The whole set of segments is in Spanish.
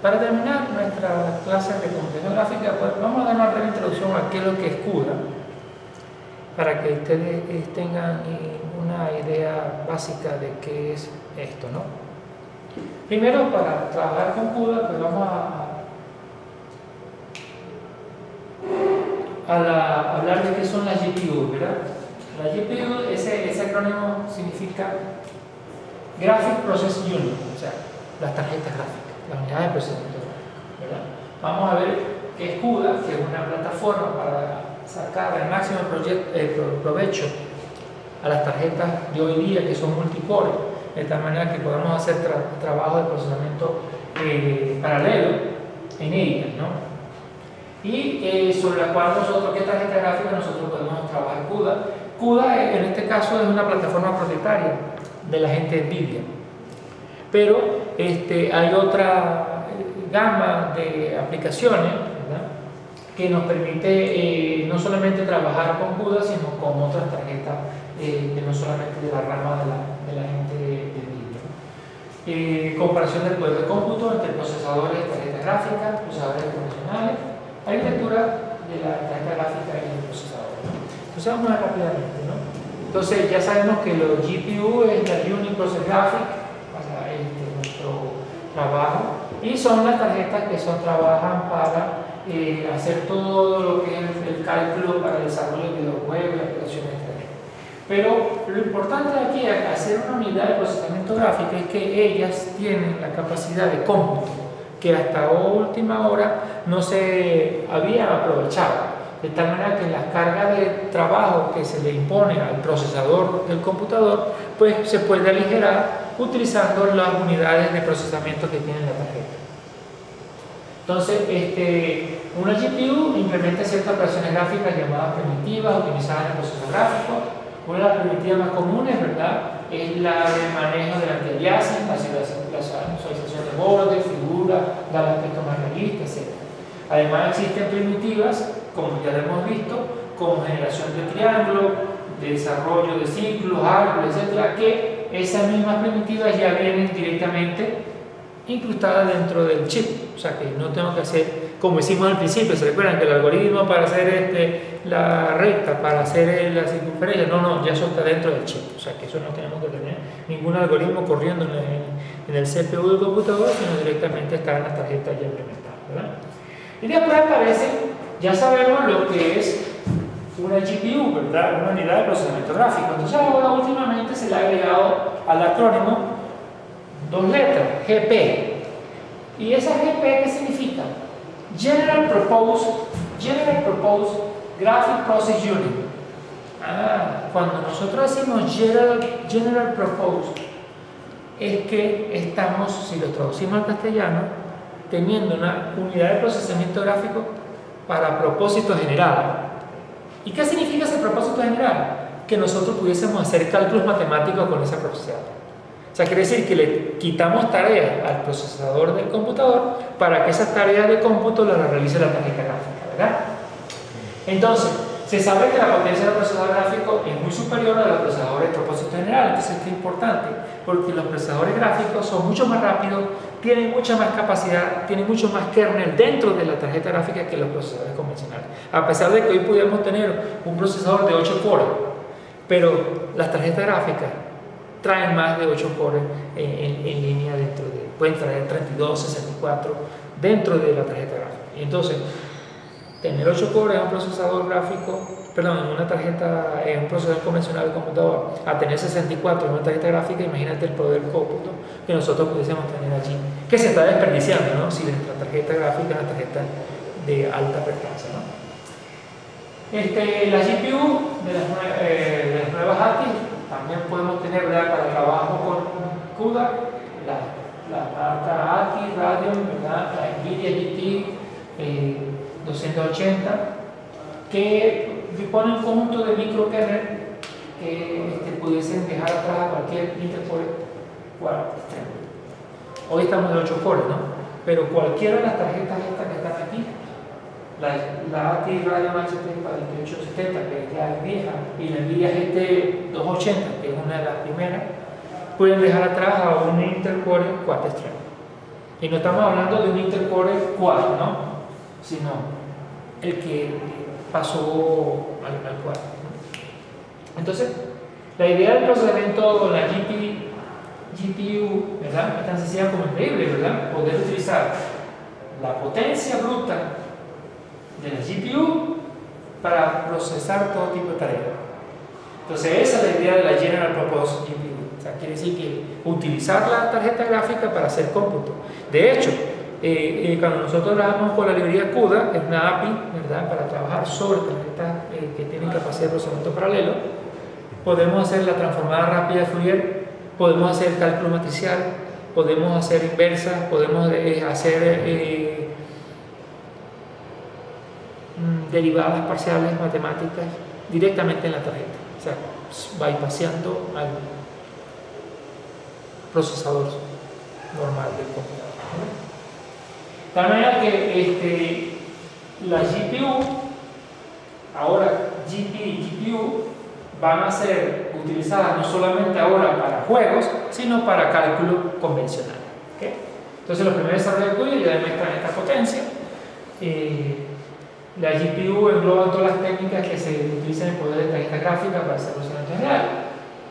Para terminar nuestra clase de computación gráfica, pues vamos a dar una breve introducción a qué es lo que es CUDA, para que ustedes tengan una idea básica de qué es esto, ¿no? Primero, para trabajar con CUDA, pues vamos a hablar de qué son las GPU, ¿verdad? La GPU, ese acrónimo significa Graphic Process Unit, o sea, las tarjetas gráficas, las unidades de procesamiento gráfico, ¿verdad? Vamos a ver qué es CUDA, que es una plataforma para sacar el máximo provecho a las tarjetas de hoy día que son multicore, de tal manera que podamos hacer trabajo de procesamiento paralelo en ellas, ¿no? Y sobre la cual nosotros, ¿qué tarjeta gráfica nosotros podemos trabajar CUDA? CUDA en este caso es una plataforma propietaria de la gente de NVIDIA, pero hay otra gama de aplicaciones, ¿verdad?, que nos permite no solamente trabajar con CUDA, sino con otras tarjetas que no solamente de la rama de la gente de NVIDIA. Comparación del poder de cómputo entre procesadores de tarjetas gráficas, procesadores convencionales, arquitectura de la tarjeta gráfica y el procesador. Entonces vamos a ver rápidamente, ¿no? Entonces ya sabemos que los GPU es la Unit Process Graphic para nuestro trabajo, y son las tarjetas que trabajan para hacer todo lo que es el cálculo para el desarrollo de videojuegos y aplicaciones externas. Pero lo importante aquí al hacer una unidad de procesamiento gráfico es que ellas tienen la capacidad de cómputo que hasta última hora no se había aprovechado, de tal manera que la carga de trabajo que se le impone al procesador del computador pues se puede aligerar utilizando las unidades de procesamiento que tiene la tarjeta. Entonces, una GPU implementa ciertas operaciones gráficas llamadas primitivas utilizadas en el proceso gráfico. Una de las primitivas más comunes, ¿verdad?, es la de manejo del anti-aliasing, la visualización de bordes, figuras, dar aspecto más realista, etc. Además existen primitivas, como ya lo hemos visto, como generación de triángulos, de desarrollo de ciclos, árboles, etc., que esas mismas primitivas ya vienen directamente incrustadas dentro del chip. O sea que no tengo que hacer, como hicimos al principio, ¿se recuerdan? Que el algoritmo para hacer la recta, para hacer la circunferencia, no, ya eso está dentro del chip. O sea que eso no tenemos que tener ningún algoritmo corriendo en el CPU del computador, sino directamente está en la tarjeta ya implementada, ¿verdad? Y después aparece, ya sabemos lo que es una GPU, ¿verdad?, una unidad de procesamiento gráfico. Entonces ahora últimamente se le ha agregado al acrónimo dos letras, GP. ¿Y esa GP qué significa? General Purpose Graphic Process Unit. Cuando nosotros decimos General Purpose, es que estamos, si lo traducimos al castellano, teniendo una unidad de procesamiento gráfico para propósito general. ¿Y qué significa ese propósito general? Que nosotros pudiésemos hacer cálculos matemáticos con ese procesador. O sea, quiere decir que le quitamos tareas al procesador del computador para que esas tareas de cómputo las realice la tarjeta gráfica, ¿verdad? Entonces, se sabe que la potencia del procesador gráfico es muy superior a los procesadores de propósito general. Entonces, esto es importante, porque los procesadores gráficos son mucho más rápidos, tienen mucha más capacidad, tienen mucho más kernel dentro de la tarjeta gráfica que los procesadores convencionales. A pesar de que hoy podemos tener un procesador de 8 cores, pero las tarjetas gráficas traen más de 8 cores en línea pueden traer 32, 64 dentro de la tarjeta gráfica. Y entonces, tener 8 cores en un procesador gráfico, perdón, en una tarjeta, en un procesador convencional de computador, a tener 64 en una tarjeta gráfica, imagínate el poder cómputo que nosotros pudiésemos tener allí, que se está desperdiciando, ¿no?, si nuestra tarjeta gráfica es una tarjeta de alta prestancia, ¿no? La GPU de las nuevas ATI también podemos tener, ¿verdad?, para trabajo con CUDA, la marca ATI, Radeon, ¿verdad?, la NVIDIA GT 280, que dispone un conjunto de microkernel que pudiesen dejar atrás a cualquier intercore externo. Hoy estamos de 8 cores, ¿no? Pero cualquiera de las tarjetas estas que están aquí, la ATI Radeon HP 4870, que es la vieja, y la NVIDIA GT 280, que es una de las primeras, pueden dejar atrás a un intercore quad extremo. Y no estamos hablando de un Intel Core Quad, ¿no? Sino el que pasó al Quad. Entonces, la idea del procesamiento con la GPU, ¿verdad? Es tan sencilla como increíble, ¿verdad? Poder utilizar la potencia bruta de la GPU para procesar todo tipo de tareas. Entonces, esa es la idea de la General Purpose GPU. O sea, quiere decir que utilizar la tarjeta gráfica para hacer cómputo. De hecho, cuando nosotros trabajamos con la librería CUDA, que es una API, ¿verdad? Para trabajar sobre tarjetas que tienen capacidad de procesamiento paralelo, podemos hacer la transformada rápida de Fourier, podemos hacer cálculo matricial, podemos hacer inversas, podemos hacer derivadas parciales matemáticas directamente en la tarjeta, o sea, bypaseando al procesador normal del computador. De tal manera que la GPU, ahora GPU, van a ser utilizadas no solamente ahora para juegos, sino para cálculo convencional. ¿Okay? Entonces, los primeros desarrollos de CUDA ya demuestran esta potencia. La GPU engloba todas las técnicas que se utilizan en el poder de tarjeta gráfica para hacer procesamiento real.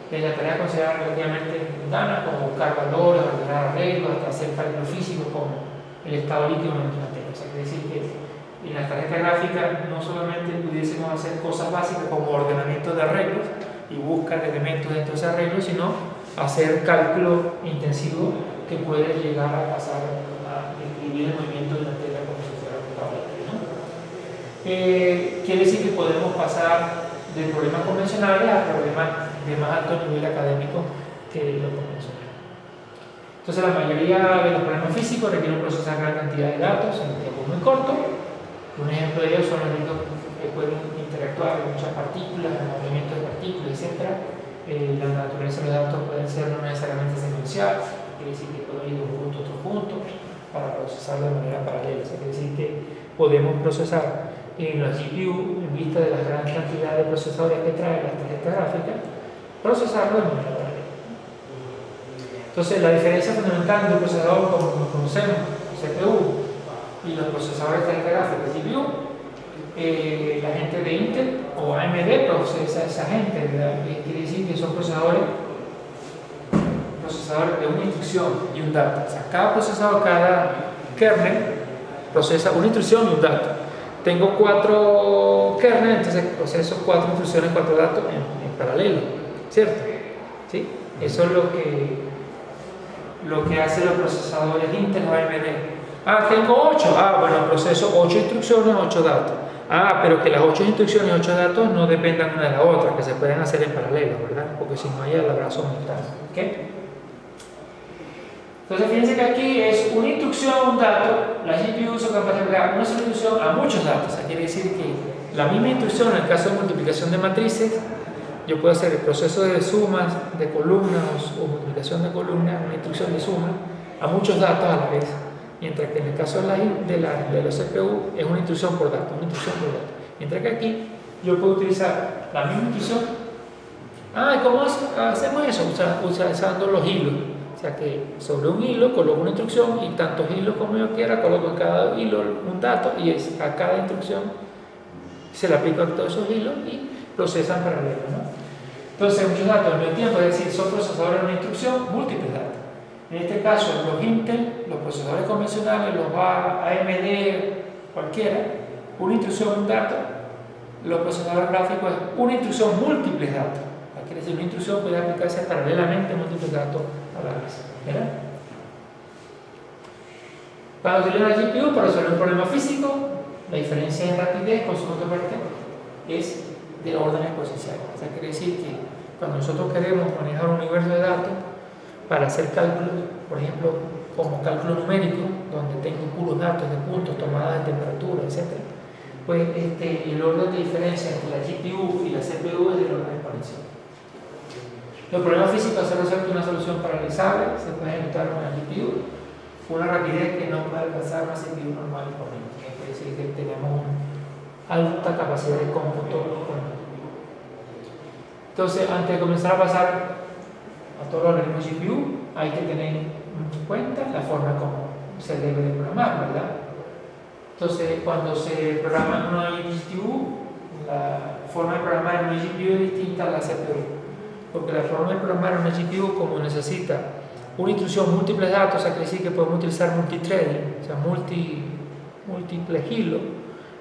Desde la tarea considerada relativamente mundana, como buscar valores, ordenar arreglos, hasta hacer cálculos físicos como el estado líquido de una tela. O sea, quiere decir que en la tarjeta gráfica no solamente pudiésemos hacer cosas básicas como ordenamiento de arreglos y buscar elementos dentro de ese arreglo, sino hacer cálculo intensivo que puede llegar a pasar a describir el movimiento de una tela como si fuera un tablete, ¿no? Quiere decir que podemos pasar de problemas convencionales a problemas de más alto nivel académico que los convencionales. Entonces, la mayoría de los problemas físicos requieren procesar gran cantidad de datos en un tiempo muy corto. Un ejemplo de ellos son los discos que pueden interactuar con muchas partículas, el movimiento de partículas, etc. La naturaleza de los datos pueden ser no necesariamente secuencial, quiere decir que puedo ir de un punto a otro punto para procesarlo de manera paralela. O sea, quiere decir que podemos procesar en la GPU, en vista de la gran cantidad de procesadores que trae las tarjetas gráficas, procesarlo de manera paralela. Entonces, la diferencia fundamental entre un procesador como lo conocemos, CPU, y los procesadores de tarjeta gráfica GPU, la gente de Intel o AMD procesa esa gente, ¿verdad? Quiere decir que son procesadores de una instrucción y un dato. O sea, cada procesador, cada kernel procesa una instrucción y un dato. Tengo 4 kernels, entonces proceso 4 instrucciones, 4 datos en paralelo, ¿cierto? ¿Sí? Eso es lo que hacen los procesadores Intel o AMD. Tengo 8. Bueno, proceso 8 instrucciones, 8 datos. Pero que las 8 instrucciones y 8 datos no dependan una de la otra, que se pueden hacer en paralelo, ¿verdad? Porque si no hay el abrazo mental. ¿Okay? Entonces, fíjense que aquí es una instrucción, un dato. Las GPU son capaces de emplear una sola instrucción a muchos datos. O sea, quiere decir que la misma instrucción, en el caso de multiplicación de matrices, yo puedo hacer el proceso de sumas de columnas o multiplicación de columnas, una instrucción de suma, a muchos datos a la vez. Mientras que en el caso de los CPU es una instrucción por dato, Mientras que aquí yo puedo utilizar la misma instrucción. ¿Cómo hacemos eso? Usando los hilos. O sea que sobre un hilo coloco una instrucción y tantos hilos como yo quiera, coloco en cada hilo un dato y a cada instrucción se le aplica a todos esos hilos y procesan paralelo, ¿no? Entonces, muchos datos al mismo tiempo, es decir, son procesadores de una instrucción, múltiples datos. En este caso, los Intel, los procesadores convencionales, los AMD, cualquiera, una instrucción, un dato. Los procesadores gráficos es una instrucción, múltiples datos. Quiere decir, una instrucción puede aplicarse paralelamente a múltiples datos a la vez, ¿verdad? Cuando utilizan la GPU para resolver un problema físico, la diferencia en rapidez con su contraparte es de orden exponencial. O sea, quiere decir que cuando nosotros queremos manejar un universo de datos para hacer cálculos, por ejemplo, como cálculo numérico, donde tengo puros datos de puntos, tomadas de temperatura, etc., pues el orden de diferencia entre la GPU y la CPU es del orden exponencial. Los problemas físicos se resuelven una solución paralizable, se puede ejecutar con la GPU, una rapidez que no puede alcanzar una CPU normal y corriente. Es decir, que tenemos una alta capacidad de cómputo. Entonces, antes de comenzar a pasar a todos los algoritmos GPU, hay que tener en cuenta la forma como se debe de programar, ¿verdad? Entonces, cuando se programa en una GPU, la forma de programar en una GPU es distinta a la CPU, porque la forma de programar en una GPU, como necesita una instrucción múltiples datos, o sea, quiere decir que podemos utilizar multithreading, o sea, múltiples hilos.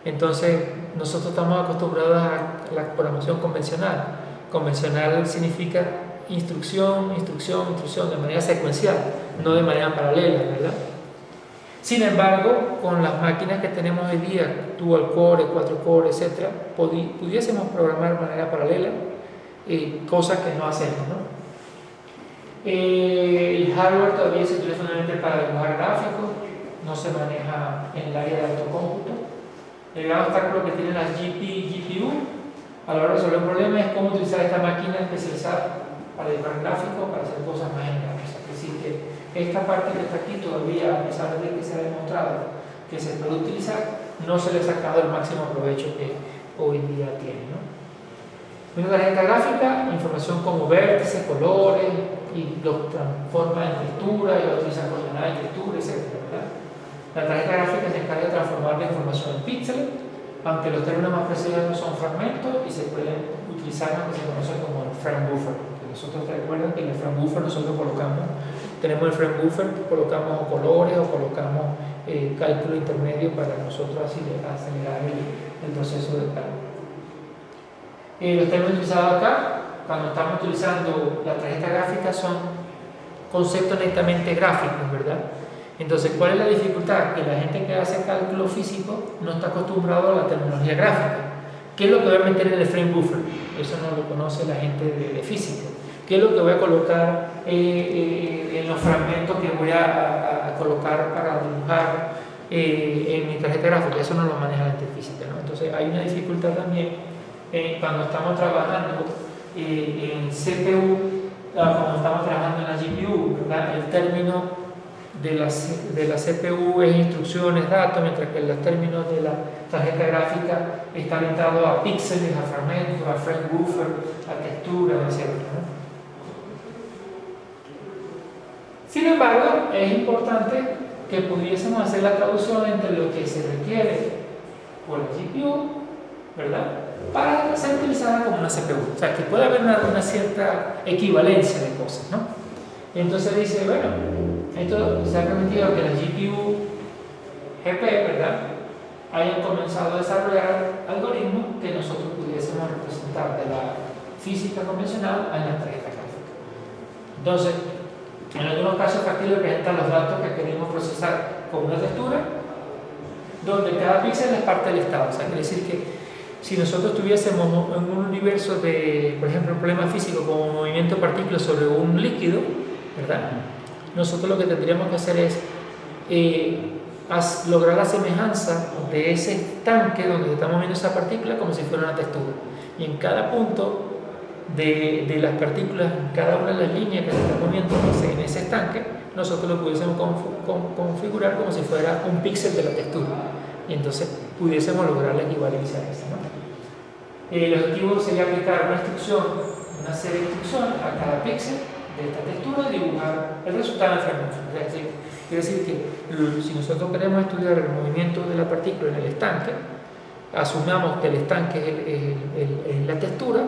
Entonces, nosotros estamos acostumbrados a la programación convencional. Convencional significa instrucción, de manera secuencial, no de manera paralela, ¿verdad? Sin embargo, con las máquinas que tenemos hoy día, dual core, 4 core, etc., pudiésemos programar de manera paralela, cosas que no hacemos, ¿no? El hardware todavía se utiliza fundamentalmente para dibujar gráficos, no se maneja en el área de alto cómputo. El gran obstáculo que tienen las GPU a la hora de resolver un problema es cómo utilizar esta máquina especializada para dibujar gráficos, para hacer cosas más grandes. Es decir, que esta parte que está aquí todavía, a pesar de que se ha demostrado que se puede utilizar, no se le ha sacado el máximo provecho que hoy día tiene, ¿no? Una tarjeta gráfica, información como vértices, colores, y los transforma en textura, y lo utiliza coordenadas en textura, etc. ¿verdad? La tarjeta gráfica se encarga de transformar la información en píxeles, aunque los términos más precisos son fragmentos y se pueden utilizar lo que se conoce como el frame buffer. Nosotros recuerdan que en el frame buffer nosotros tenemos el frame buffer, colocamos colores o colocamos cálculo intermedio para nosotros así acelerar el proceso de cálculo. Los términos utilizados acá, cuando estamos utilizando la tarjeta gráfica, son conceptos netamente gráficos, ¿verdad? Entonces, ¿cuál es la dificultad? Que la gente que hace cálculo físico no está acostumbrado a la terminología gráfica. ¿Qué es lo que voy a meter en el frame buffer? Eso no lo conoce la gente de física. ¿Qué es lo que voy a colocar en los fragmentos que voy a colocar para dibujar en mi tarjeta gráfica? Eso no lo maneja la gente física, ¿no? Entonces, hay una dificultad también cuando estamos trabajando en CPU, cuando estamos trabajando en la GPU, ¿verdad? El término de la CPU es instrucciones, datos, mientras que los términos de la tarjeta gráfica están orientados a píxeles, a fragmentos, a frame buffer, a textura, etc., ¿no? Sin embargo, es importante que pudiésemos hacer la traducción entre lo que se requiere por la GPU, ¿verdad?, para ser utilizada como una CPU. O sea, que puede haber una cierta equivalencia de cosas, ¿no? Y entonces dice, bueno, esto se ha permitido que la GPU GP, ¿verdad?, hayan comenzado a desarrollar algoritmos que nosotros pudiésemos representar de la física convencional a la tarjeta gráfica. Entonces, en algunos casos es factible presentar los datos que queremos procesar como una textura, donde cada píxel es parte del estado. O sea, quiere decir que si nosotros tuviésemos en un universo de, por ejemplo, un problema físico como movimiento de partículas sobre un líquido, ¿verdad?, nosotros lo que tendríamos que hacer es lograr la semejanza de ese estanque donde estamos viendo esa partícula como si fuera una textura. Y en cada punto de las partículas, en cada una de las líneas que se están moviendo en ese estanque, nosotros lo pudiésemos configurar como si fuera un píxel de la textura. Y entonces pudiésemos lograr la equivalencia a esa, ¿no? El objetivo sería aplicar una serie de instrucciones a cada píxel de esta textura y dibujar el resultado en fragmentos. Quiere decir que si nosotros queremos estudiar el movimiento de la partícula en el estanque, asumamos que el estanque es la textura,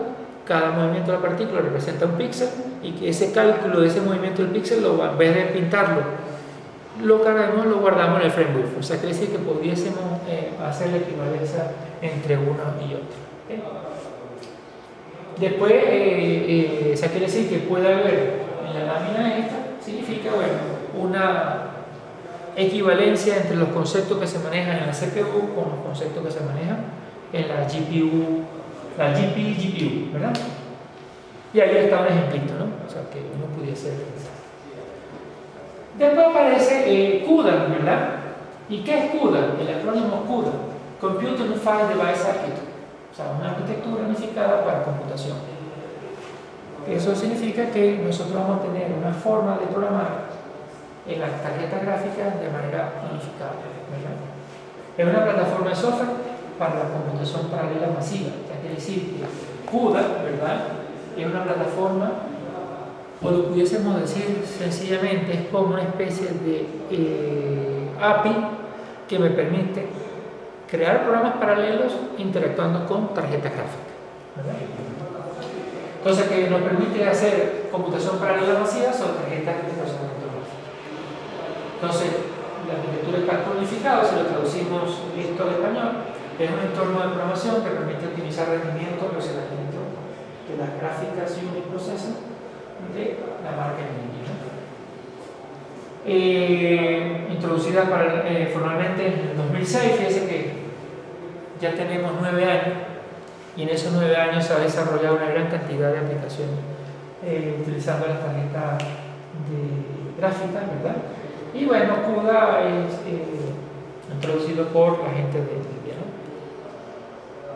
cada movimiento de la partícula representa un píxel y que ese cálculo de ese movimiento del píxel, en vez de pintarlo, lo cargamos, lo guardamos en el frame buffer. O sea, quiere decir que pudiésemos hacer la equivalencia entre uno y otro. ¿Okay? Después, o sea, quiere decir que puede haber en la lámina esta, significa, bueno, una equivalencia entre los conceptos que se manejan en la CPU con los conceptos que se manejan en la GPU, la GPU, ¿verdad? Y ahí está un ejemplito, ¿no? O sea, que uno pudiese pensar. Después aparece CUDA, ¿verdad? ¿Y qué es CUDA? El acrónimo CUDA, Computer Unified Device Architecture, o sea, una arquitectura unificada para computación. Eso significa que nosotros vamos a tener una forma de programar en las tarjetas gráficas de manera unificada, ¿verdad? Es una plataforma de software para la computación paralela masiva. O sea, quiere decir que CUDA, ¿verdad?, es una plataforma, o lo pudiésemos decir sencillamente, es como una especie de API que me permite crear programas paralelos interactuando con tarjetas gráficas, ¿verdad? Entonces, que nos permite hacer computación paralela masiva sobre tarjetas de procesamiento gráfico. Entonces, la arquitectura de cálculo unificado, si lo traducimos esto al español, es un entorno de programación que permite optimizar rendimiento y procesamiento de las gráficas unit processing de la marca NVIDIA. Introducida formalmente en el 2006, fíjense que ya tenemos 9 años y en esos 9 años se ha desarrollado una gran cantidad de aplicaciones utilizando las tarjetas de gráficas, ¿verdad? Y bueno, CUDA es introducido por la gente de NVIDIA, ¿no?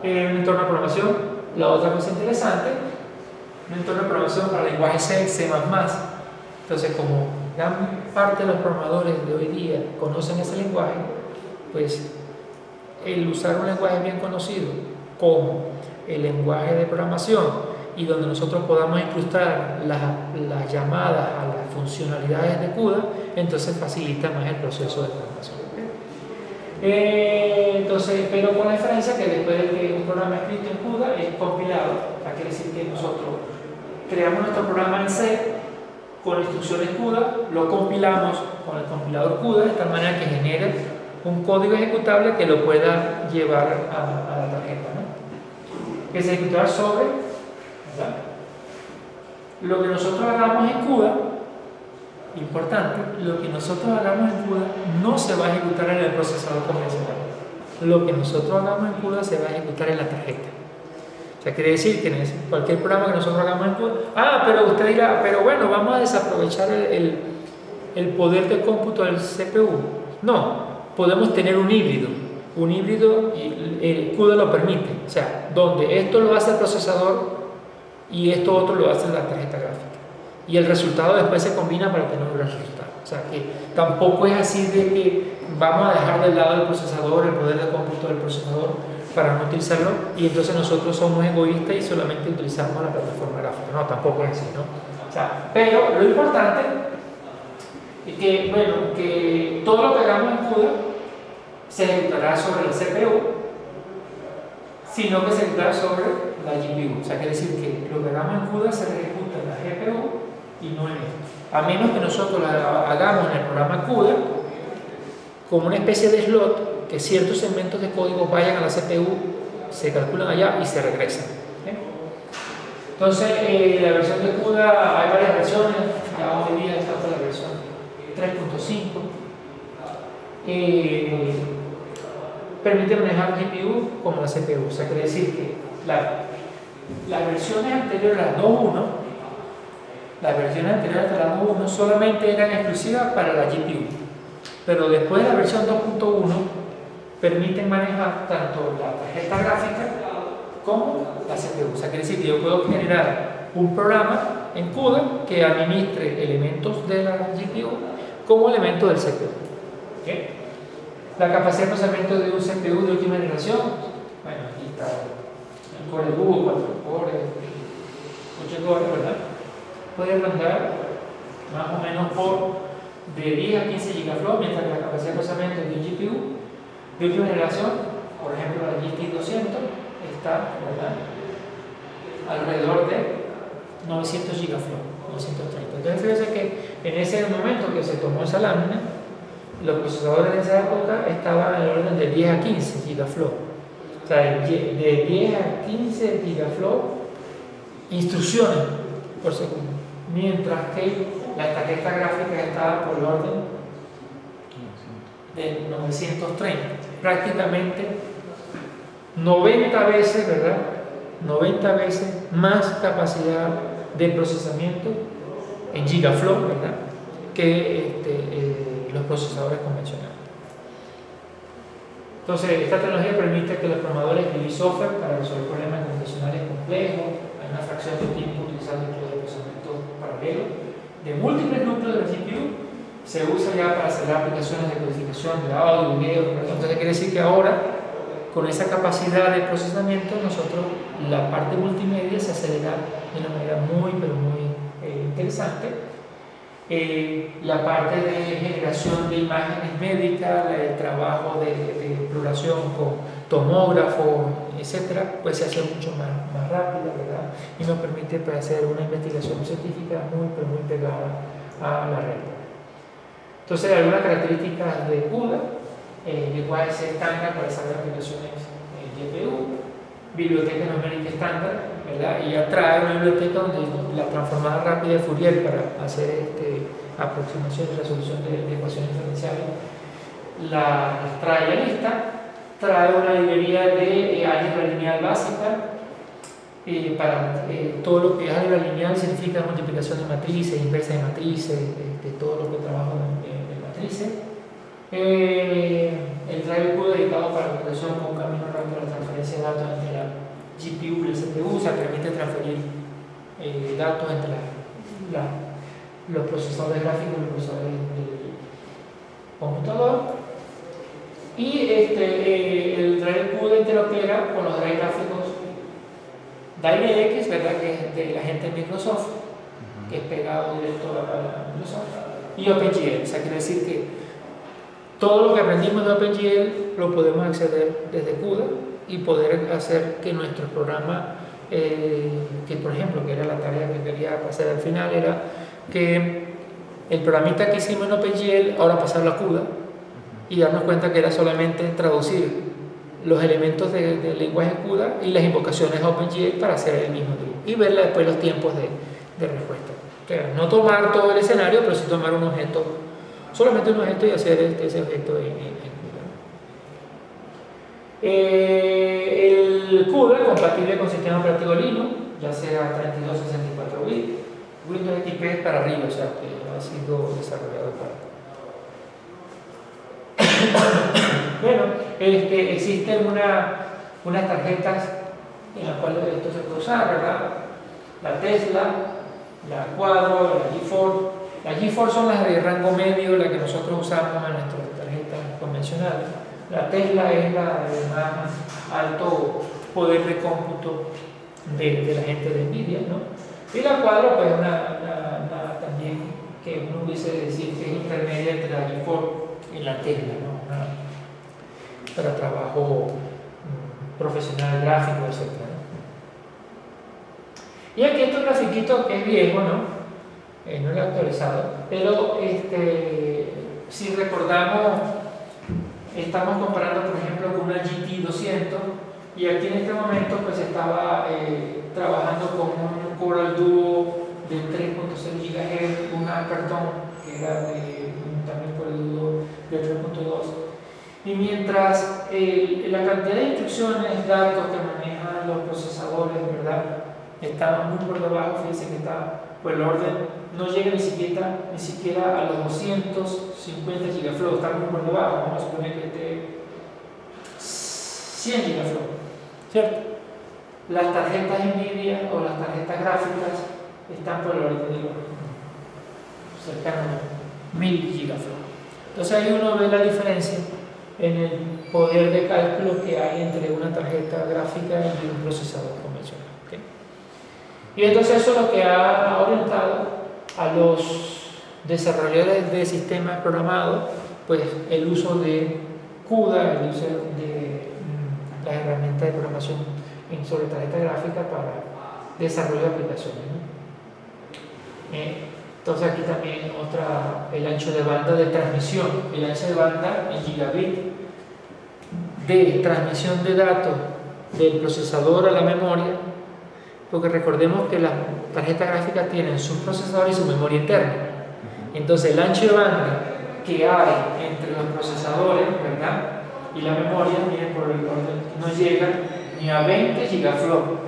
Un entorno de programación, la otra cosa interesante, un entorno de programación para lenguaje C, C++. Entonces, como gran parte de los programadores de hoy día conocen ese lenguaje, pues el usar un lenguaje bien conocido como el lenguaje de programación y donde nosotros podamos incrustar las llamadas a las funcionalidades de CUDA, entonces facilita más el proceso de programación. Entonces, pero con la diferencia que después de que un programa escrito en CUDA es compilado, quiere decir que nosotros creamos nuestro programa en C con instrucciones CUDA, lo compilamos con el compilador CUDA de tal manera que genere un código ejecutable que lo pueda llevar a la tarjeta, ¿no? Que se ejecutará sobre, ¿verdad? Lo que nosotros hagamos en CUDA, importante, lo que nosotros hagamos en CUDA no se va a ejecutar en el procesador convencional. Lo que nosotros hagamos en CUDA se va a ejecutar en la tarjeta. O sea, quiere decir que en cualquier programa que nosotros hagamos en CUDA, pero usted dirá, pero bueno, vamos a desaprovechar el poder de cómputo del CPU. No, podemos tener un híbrido y el CUDA lo permite, o sea, donde esto lo hace el procesador y esto otro lo hace la tarjeta gráfica. Y el resultado después se combina para tener un gran resultado. O sea, que tampoco es así de que vamos a dejar de lado el procesador, el poder de cómputo del procesador para no utilizarlo y entonces nosotros somos egoístas y solamente utilizamos la plataforma gráfica. No, tampoco es así, ¿no? O sea, pero lo importante es que, bueno, que todo lo que hagamos en CUDA se ejecutará sobre el CPU, sino que se ejecutará sobre la GPU. O sea, quiere decir que lo que hagamos en CUDA se ejecuta en la GPU y no en esto. A menos que nosotros lo hagamos en el programa CUDA como una especie de slot, que ciertos segmentos de código vayan a la CPU, se calculan allá y se regresan. Entonces, la versión de CUDA, hay varias versiones, ya hoy día está por la versión 3.5. Permite manejar GPU como la CPU. O sea, quiere decir que las versiones anteriores a las 2.1, las versiones anteriores a las 2.1 solamente eran exclusivas para la GPU. Pero después de la versión 2.1 permiten manejar tanto la tarjeta gráfica como la CPU. O sea, quiere decir que yo puedo generar un programa en CUDA que administre elementos de la GPU como elementos del CPU. ¿Okay? La capacidad de procesamiento de un CPU de última generación, bueno, aquí está el Core Duo, 4 cores, 8 cores, ¿verdad? Puede rondar más o menos por de 10 a 15 gigaflops, mientras que la capacidad de procesamiento de un GPU de última generación, por ejemplo la GT 200, está, ¿verdad?, alrededor de 900 gigaflops, 930. Entonces fíjense que en ese momento que se tomó esa lámina, los procesadores de esa época estaban en el orden de 10 a 15 gigaflops. O sea, de 10 a 15 gigaflops instrucciones por segundo, mientras que la tarjeta gráfica estaba por el orden de 930, prácticamente 90 veces, ¿verdad? 90 veces más capacidad de procesamiento en gigaflops, ¿verdad?, que los procesadores convencionales. Entonces, esta tecnología permite que los programadores escriban software para resolver problemas computacionales complejos. Hay una fracción de tiempo utilizando el procesamiento paralelo de múltiples núcleos de la GPU. Se usa ya para hacer aplicaciones de codificación de audio, video. Entonces, quiere decir que ahora, con esa capacidad de procesamiento, nosotros la parte multimedia se acelera de una manera muy, pero muy interesante. la parte de generación de imágenes médicas, el trabajo de exploración con tomógrafo, etcétera, pues se hace mucho más rápida, ¿verdad? Y nos permite pues, hacer una investigación científica muy pegada a la realidad. Entonces, algunas características de CUDA: lenguaje estándar para desarrollar aplicaciones GPU, biblioteca numérica estándar, ¿verdad? Y ya trae una biblioteca donde la transformada rápida de Fourier para hacer aproximación y resolución de ecuaciones diferenciales las trae ya lista. Trae una librería de álgebra lineal básica. Para todo lo que es álgebra lineal significa multiplicación de matrices, inversa de matrices, todo lo que trabaja en matrices. El drive CUDA dedicado para la computación con un camino rápido de la transferencia de datos entre la GPU y la CPU, o sea, permite transferir datos entre los procesadores gráficos y los procesadores del computador. Y el drive CUDA interopera con los drives gráficos DirectX, ¿verdad? Que es de la gente de Microsoft, que es pegado directo a Microsoft, y OpenGL. O sea, quiere decir que todo lo que aprendimos de OpenGL lo podemos acceder desde CUDA y poder hacer que nuestro programa, que por ejemplo, que era la tarea que quería pasar al final, era que el programita que hicimos en OpenGL ahora pasarlo a CUDA y darnos cuenta que era solamente traducir los elementos del lenguaje CUDA y las invocaciones a OpenGL para hacer el mismo grupo y ver después los tiempos de respuesta. O sea, no tomar todo el escenario, pero sí tomar un objeto, solamente un objeto, y hacer ese objeto en CUDA. El CUDA compatible con sistema operativo Linux, ya sea 32 o 64 bits, Windows XP para arriba, o sea que ha sido desarrollado para. Bueno, existen unas tarjetas en las cuales esto se puede usar, ¿verdad? La Tesla, la Quadro, la GeForce. Las GeForce son las de rango medio, las que nosotros usamos en nuestras tarjetas convencionales. La Tesla es la de más alto poder de cómputo de la gente de Nvidia, ¿no? Y la Quadro, pues una también que uno hubiese decir que es intermedia entre la GeForce y la Tesla, ¿no? Para trabajo profesional, gráfico, etc. Y aquí este grafiquito que es viejo, ¿no? No lo he actualizado, pero si recordamos, estamos comparando por ejemplo con una GT 200 y aquí en este momento pues estaba trabajando con un Coral Duo de 3.0 GHz, un Alperton que era también Coral Duo de 3.2. Y mientras la cantidad de instrucciones, datos que manejan los procesadores, ¿verdad?, estaba muy por debajo, fíjense que está por el orden, no llega ni siquiera a los 250 gigaflops, está muy por debajo, vamos a suponer que esté 100 gigaflops, ¿cierto? Las tarjetas Nvidia o las tarjetas gráficas están por el orden de los cercanos a 1000 gigaflops. Entonces ahí uno ve la diferencia en el poder de cálculo que hay entre una tarjeta gráfica y un procesador convencional. ¿Okay? Y entonces eso es lo que ha orientado a los desarrolladores de sistemas programados, pues el uso de CUDA, el uso de las herramientas de programación sobre tarjeta gráfica para desarrollo de aplicaciones, ¿no? Entonces aquí también el ancho de banda de transmisión, el ancho de banda en gigabit de transmisión de datos del procesador a la memoria, porque recordemos que las tarjetas gráficas tienen su procesador y su memoria interna. Entonces el ancho de banda que hay entre los procesadores, ¿verdad?, y la memoria, miren por el orden, no llega ni a 20 gigaflops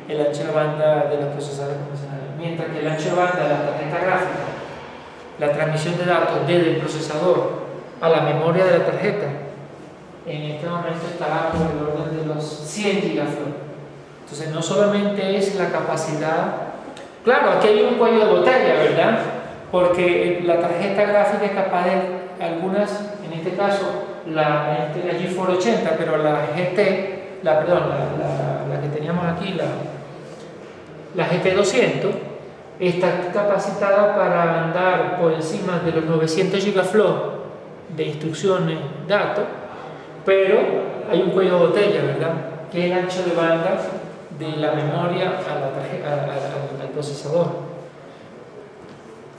el ancho de banda de los procesadores convencionales, mientras que el ancho de banda de las tarjetas gráficas, la transmisión de datos desde el procesador a la memoria de la tarjeta, en este momento está por el orden de los 100 gigaflops. Entonces no solamente es la capacidad, claro, aquí hay un cuello de botella, ¿verdad?, porque la tarjeta gráfica es capaz de algunas, en este caso la GeForce 80, pero la GT, la que teníamos aquí, la GT 200, está capacitada para andar por encima de los 900 gigaflops de instrucciones, datos, pero hay un cuello de botella, ¿verdad? Que es el ancho de banda de la memoria al procesador.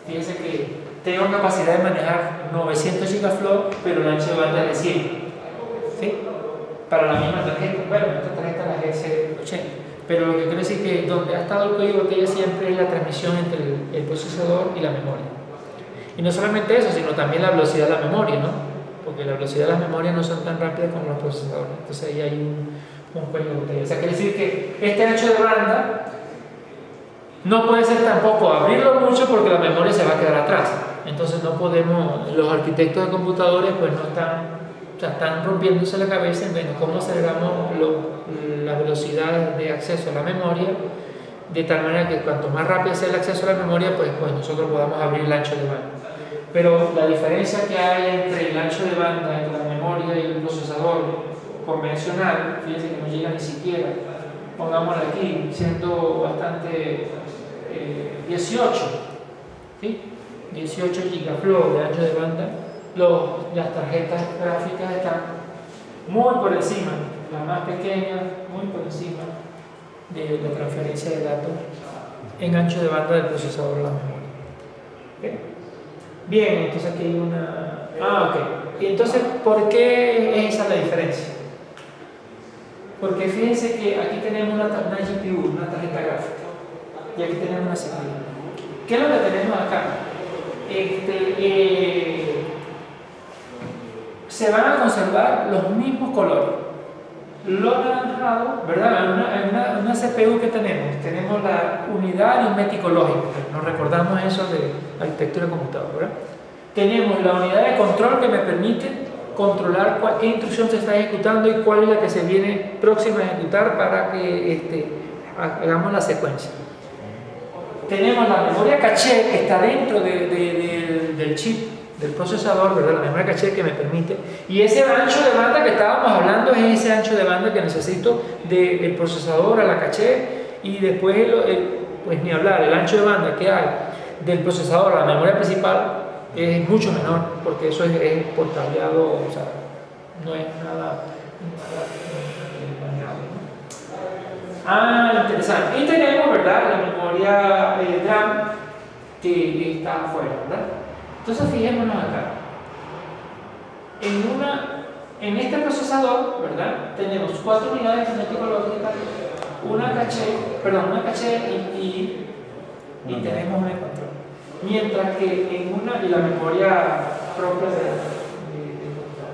Fíjense que tengo capacidad de manejar 900 gigaflops, pero el ancho de banda es de 100. ¿Sí? Para la misma tarjeta. Bueno, esta tarjeta es la GC80. Pero lo que quiero decir es que donde ha estado el cuello de botella siempre es la transmisión entre el procesador y la memoria. Y no solamente eso, sino también la velocidad de la memoria, ¿no? Porque la velocidad de las memorias no son tan rápidas como los procesadores. Entonces ahí hay un cuello de botella. O sea, quiere decir que este ancho de banda no puede ser tampoco abrirlo mucho porque la memoria se va a quedar atrás. Entonces no podemos, los arquitectos de computadores pues no están, o sea, están rompiéndose la cabeza en, bueno, cómo aceleramos la velocidad de acceso a la memoria, de tal manera que cuanto más rápido sea el acceso a la memoria, pues nosotros podamos abrir el ancho de banda. Pero la diferencia que hay entre el ancho de banda, entre la memoria y el procesador convencional, fíjense que no llega ni siquiera, pongámoslo aquí, siendo bastante 18, ¿sí? 18 gigaflops de ancho de banda, las tarjetas gráficas están muy por encima, las más pequeñas, muy por encima de la transferencia de datos en ancho de banda del procesador a la memoria. ¿Okay? Bien, entonces aquí hay una... ok. Y entonces, ¿por qué es esa la diferencia? Porque fíjense que aquí tenemos una GPU, una tarjeta gráfica, y aquí tenemos una CPU. ¿Qué es lo que tenemos acá? Se van a conservar los mismos colores. Lo anaranjado, ¿verdad? En una CPU que tenemos la unidad aritmético lógica. Nos recordamos eso de arquitectura de computador, ¿verdad? Tenemos la unidad de control que me permite controlar qué instrucción se está ejecutando y cuál es la que se viene próxima a ejecutar para que hagamos la secuencia. Tenemos la memoria caché que está dentro del chip del procesador, ¿verdad? La memoria caché que me permite, y ese ancho de banda que estábamos hablando es ese ancho de banda que necesito del procesador a la caché, y después pues ni hablar, el ancho de banda que hay del procesador a la memoria principal es mucho menor, porque eso es por cableado, o sea, no es nada interesante. Y tenemos, ¿verdad?, la memoria RAM que está afuera, ¿verdad? Entonces fijémonos acá. En este procesador, ¿verdad?, tenemos 4 unidades aritmético-lógicas, una caché y tenemos una de control. Mientras que y la memoria propia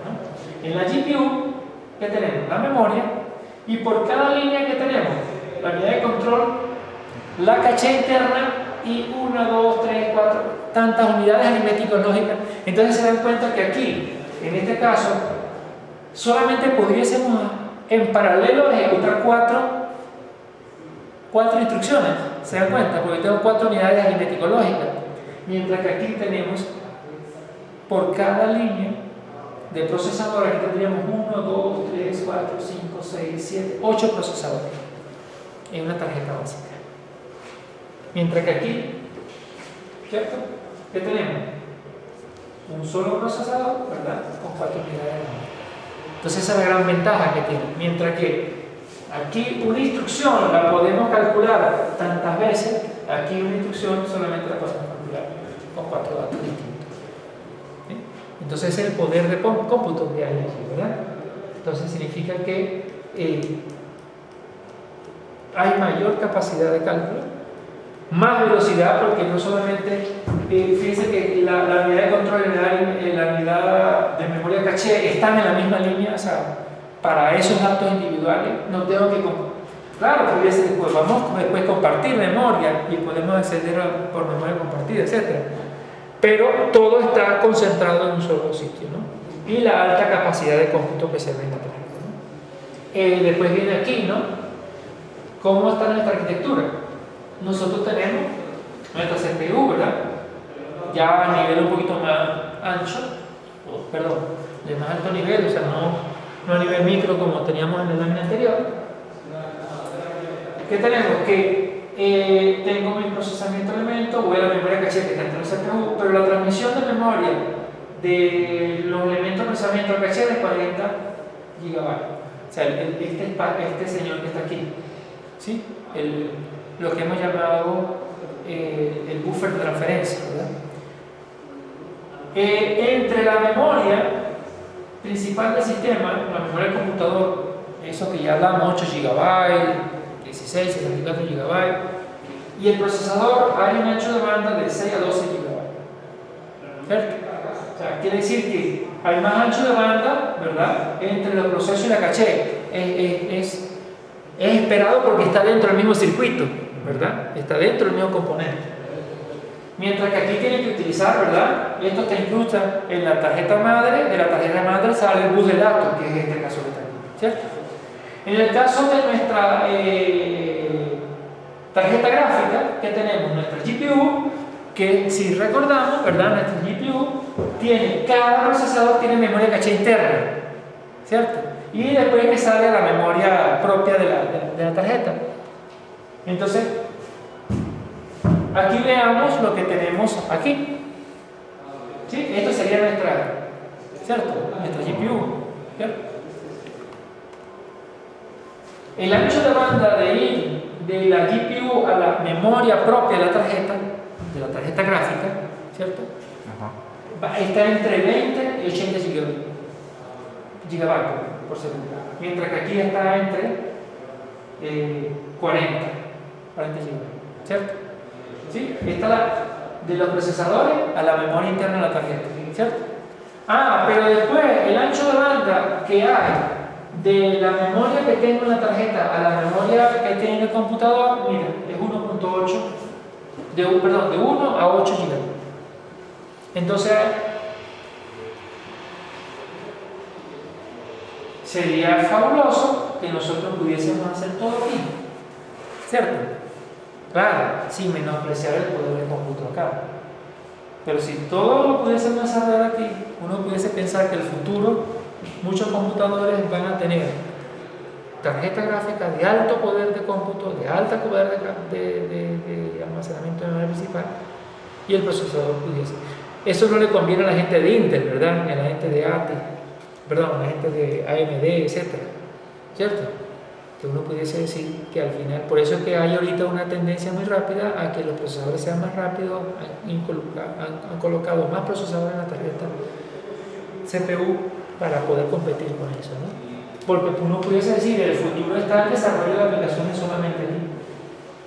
¿no? En la GPU, ¿qué tenemos? La memoria, y por cada línea que tenemos, la unidad de control, la caché interna y 1, 2, 3, 4, tantas unidades aritméticas lógicas. Entonces se dan cuenta que aquí, en este caso, solamente pudiésemos en paralelo ejecutar cuatro instrucciones. ¿Se dan cuenta? Porque tengo 4 unidades aritmético lógicas. Mientras que aquí tenemos, por cada línea de procesador, aquí tendríamos 1, 2, 3, 4, 5, 6, 7, 8 procesadores en una tarjeta básica. Mientras que aquí, ¿cierto?, ¿qué tenemos? Un solo procesador, ¿verdad?, con 4 unidades de memoria. Entonces esa es la gran ventaja que tiene. Mientras que aquí una instrucción la podemos calcular tantas veces, aquí una instrucción solamente la podemos calcular con 4 datos distintos. ¿Sí? Entonces ese es el poder de cómputo que hay aquí, ¿verdad? Entonces significa que hay mayor capacidad de cálculo, más velocidad, porque no solamente, fíjense que la unidad de control y la unidad de memoria caché están en la misma línea, o sea, para esos datos individuales no tengo que, claro, podemos después compartir memoria y podemos acceder por memoria compartida, etc. Pero todo está concentrado en un solo sitio, ¿no? Y la alta capacidad de cómputo que se ve en la tarjeta, ¿no? Después viene aquí, ¿no? ¿Cómo está nuestra arquitectura? Nosotros tenemos nuestra CPU, ¿verdad?, ya a nivel un poquito más ancho, de más alto nivel, o sea, no a nivel micro como teníamos en la lámina anterior. ¿Qué tenemos? Que tengo mi procesamiento de elementos, voy a la memoria caché que está dentro del CPU, pero la transmisión de memoria de los elementos de procesamiento al caché es 40 GB. O sea, este señor que está aquí, ¿sí? Lo que hemos llamado el buffer de transferencia, ¿verdad? Entre la memoria principal del sistema, la memoria del computador, eso que ya hablamos, 8 GB, 16, 64 GB, y el procesador hay un ancho de banda de 6 a 12 GB. ¿Cierto? O sea, quiere decir que hay más ancho de banda, ¿verdad?, entre los procesos y la caché. Es esperado porque está dentro del mismo circuito, ¿verdad? Está dentro del mismo componente. Mientras que aquí tienen que utilizar, ¿verdad? Esto está incluso en la tarjeta madre. De la tarjeta madre sale el bus de datos, que es este caso que está aquí, ¿cierto? En el caso de nuestra tarjeta gráfica, que tenemos nuestra GPU, que si recordamos, ¿verdad?, nuestra GPU tiene, cada procesador tiene memoria caché interna, ¿cierto? Y después que sale la memoria propia de la tarjeta. Entonces, aquí veamos lo que tenemos aquí. ¿Sí? Esto sería nuestra, ¿cierto?, nuestra GPU, ¿cierto? El ancho de banda de ir de la GPU a la memoria propia de la tarjeta gráfica, ¿cierto? Está entre 20 y 80 GB por segundo, mientras que aquí está entre 40 GB, ¿cierto? ¿Sí? Esta de los procesadores a la memoria interna de la tarjeta, ¿cierto? Pero después el ancho de banda que hay de la memoria que tengo en la tarjeta a la memoria que tiene el computador, mira, es 1.8, de 1 a 8 GB. Entonces, sería fabuloso que nosotros pudiésemos hacer todo aquí, ¿cierto? Claro, sin menospreciar el poder del cómputo acá. Pero si todo lo pudiésemos desarrollar aquí, uno pudiese pensar que en el futuro muchos computadores van a tener tarjetas gráficas de alto poder de cómputo, de alta poder de almacenamiento de memoria principal, y el procesador pudiese. Eso no le conviene a la gente de Intel, ¿verdad? Ni a la gente de ATI, perdón, a la gente de AMD, etcétera, ¿cierto? Que uno pudiese decir que al final, por eso es que hay ahorita una tendencia muy rápida a que los procesadores sean más rápidos, han colocado más procesadores en la tarjeta CPU para poder competir con eso, ¿no? Porque uno pudiese decir, el futuro está en el desarrollo de aplicaciones solamente allí,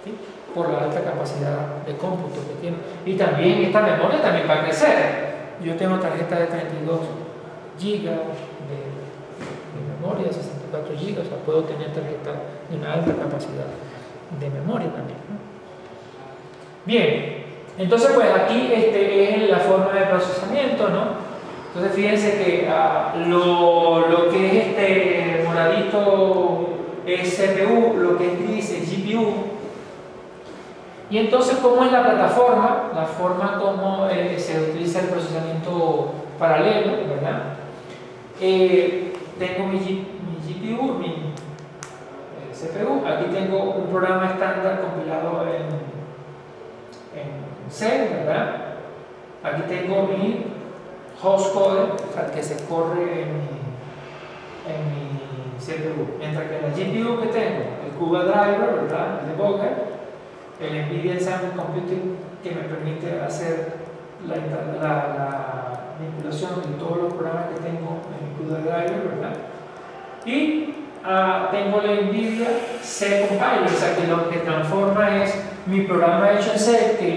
¿sí?, por la alta capacidad de cómputo que tiene. Y también esta memoria también va a crecer. Yo tengo tarjetas de 32 GB de memoria, 64 GB, o sea, puedo tener tarjetas de una alta capacidad de memoria también, ¿no? Bien, entonces pues aquí es la forma de procesamiento, ¿no? Entonces fíjense que lo que es moradito es CPU, lo que es gris es GPU. Y entonces, ¿cómo es la plataforma? La forma como se utiliza el procesamiento paralelo, ¿verdad? Tengo mi GPU, mi CPU. Aquí tengo un programa estándar compilado en C, ¿verdad? Aquí tengo mi host code, que se corre en mi CPU. Mientras que en la GPU que tengo, el CUDA driver, ¿verdad?, el debugger, el NVIDIA Ensemble Computing, que me permite hacer la vinculación de todos los programas que tengo en mi CUDA driver, ¿verdad? Y tengo la NVIDIA C Compiler, o sea que lo que transforma es mi programa hecho en C, que